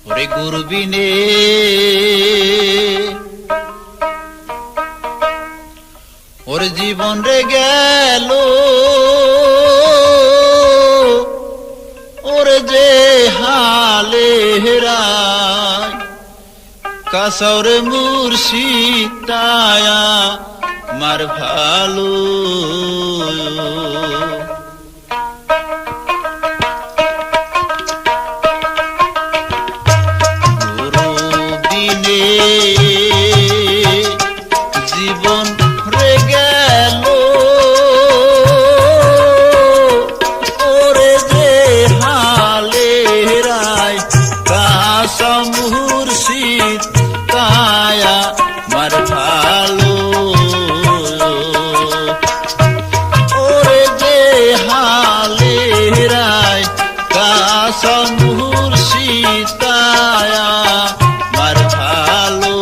ওরে গুরবিনে ওর জীবন রে গেল, ওরে যে হালে হেরায় কাসরে মুর্শিদ তায়া মার ভালো। জীবন রে গেল, ওরে যে হালে রায় কাসম মুর্শিদ কায়া মার ভালো। ওরে যে হালে রায় কাসম মুর্শিদ কায়া মার ভালো।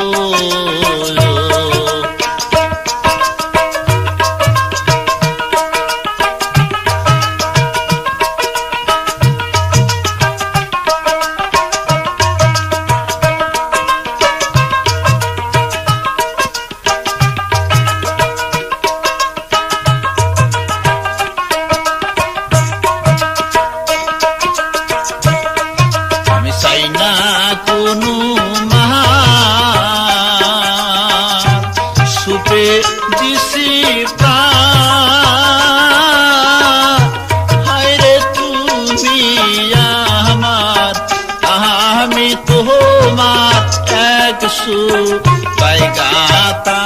সুপে দিছি হায়রে তুমি আমার, আমি তোমার এক সুপাই গাতা।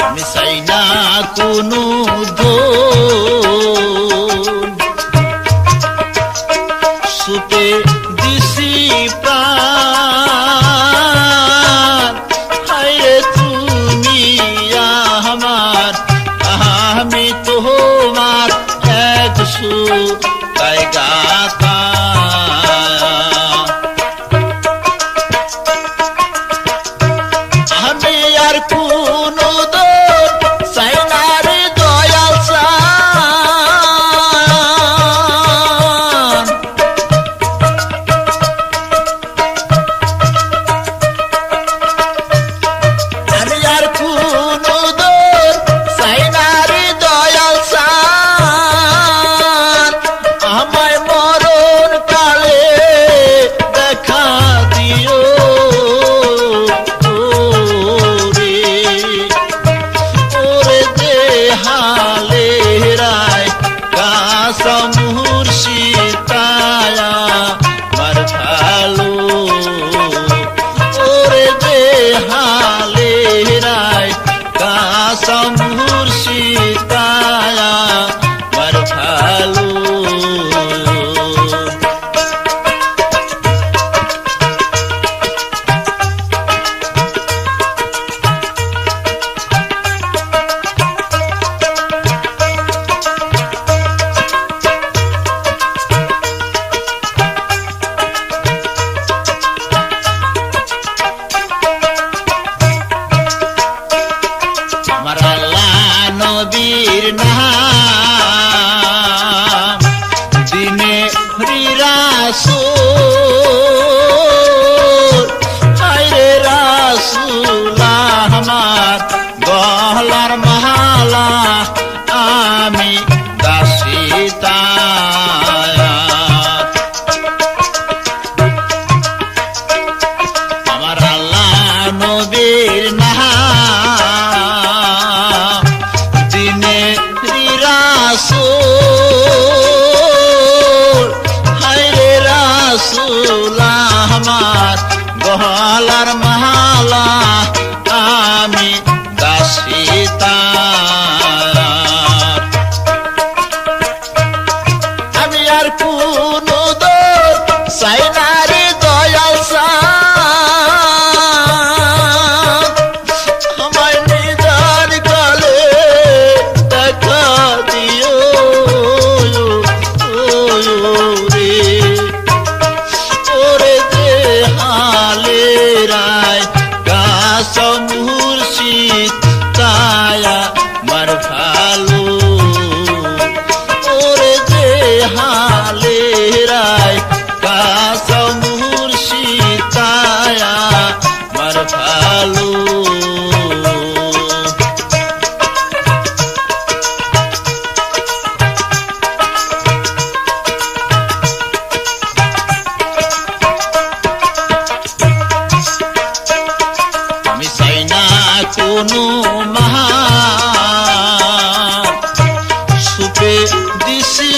আমি চাই না কোনো সুপে দিছি হায়রে তুমি আমার, আমি তোমার এক সুপাই গাতা। আমি আর কোনো দোষ চাই না রে দয়াল চান, আমি আর কোনো দোষ চাই না রে দয়াল চান। আমায় মরণ কালে দেখা দিও রে, ওরে যে হালে রায় কাসম মুর্শিদ কায়া মার ভালো। ওরে যে হালে রায় কাসম মুর্শিদ কায়া মার ভালো। আমার আল্লাহ নবীর নাম দিনে রাসূল, হায়রে রাসূল আমার গলার মালা আমি দাসী তার। আমার আল্লাহ নবীর নাম দিনে আমি চাই না কোনো মহান সুপে দিছি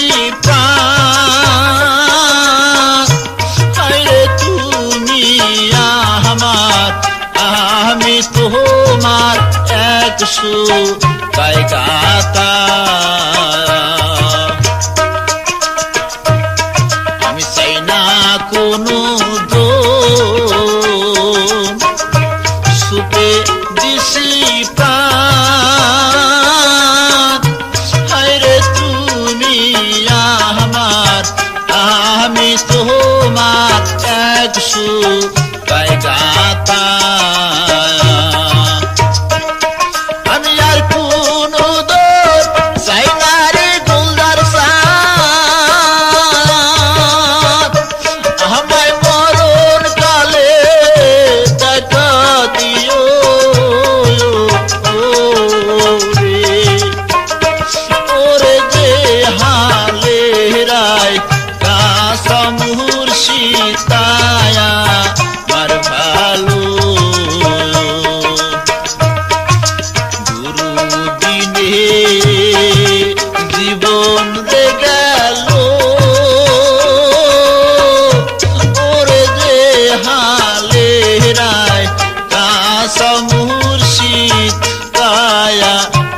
প্রাণ হায়রে তুমি আমার আমি তোমার এক সুতায় গাতা আমি চাই না কোনো সুপে দিছি প্রাণ হায়রে তুমি আমার আমি তোমার এক সুতায় গাতা আমি আর কোন দোষ চাই না রে গুলজার সাথ আমায় মরণ কালে দেখা দিও রে ওরে যে হালে রায় কাসা মুর্শিদায়া মার ভালো গুরু দিনে জীবন দে গেল ওরে যে হালে রায় কাসা মুর্শিদায়া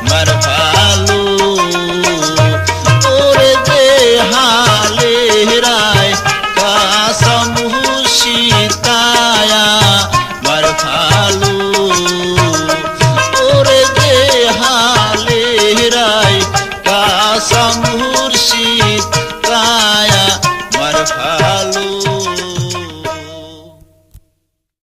মার ভালো ওরে যে হালে রায় কাসা মুর্শিদায়া মার ভালো ওরে যে হালে রায় কাসা